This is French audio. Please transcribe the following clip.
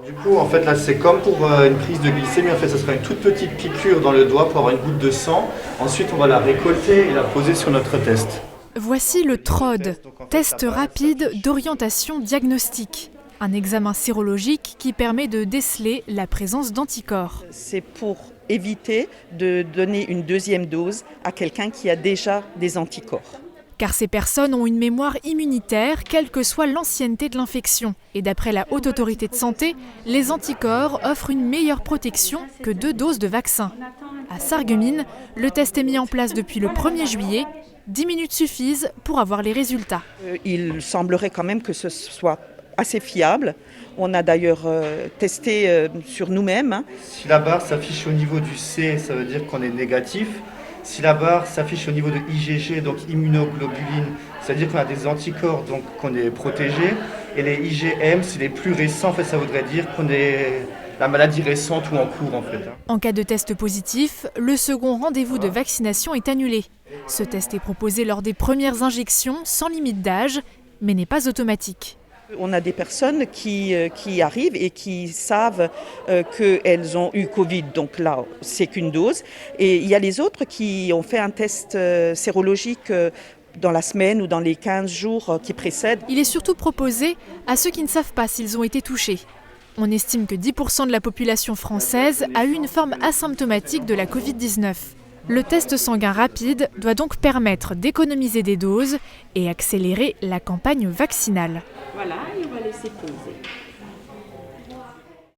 Du coup, en fait, là, c'est comme pour une prise de glycémie. En fait, ce sera une toute petite piqûre dans le doigt pour avoir une goutte de sang. Ensuite, on va la récolter et la poser sur notre test. Voici le TROD, test rapide d'orientation diagnostique. Un examen sérologique qui permet de déceler la présence d'anticorps. C'est pour éviter de donner une deuxième dose à quelqu'un qui a déjà des anticorps. Car ces personnes ont une mémoire immunitaire, quelle que soit l'ancienneté de l'infection. Et d'après la Haute Autorité de Santé, les anticorps offrent une meilleure protection que 2 doses de vaccin. À Sarreguemines, le test est mis en place depuis le 1er juillet. 10 minutes suffisent pour avoir les résultats. Il semblerait quand même que ce soit assez fiable. On a d'ailleurs testé sur nous-mêmes. Si la barre s'affiche au niveau du C, ça veut dire qu'on est négatif. Si la barre s'affiche au niveau de IgG, donc immunoglobuline, ça veut dire qu'on a des anticorps, donc qu'on est protégé. Et les IgM, c'est les plus récents, en fait, ça voudrait dire qu'on est la maladie récente ou en cours, en fait. En cas de test positif, le second rendez-vous de vaccination est annulé. Ce test est proposé lors des premières injections, sans limite d'âge, mais n'est pas automatique. On a des personnes qui arrivent et qui savent qu'elles ont eu Covid, donc là, c'est qu'une dose. Et il y a les autres qui ont fait un test sérologique dans la semaine ou dans les 15 jours qui précèdent. Il est surtout proposé à ceux qui ne savent pas s'ils ont été touchés. On estime que 10% de la population française a eu une forme asymptomatique de la Covid-19. Le test sanguin rapide doit donc permettre d'économiser des doses et accélérer la campagne vaccinale. Voilà, et on va laisser poser.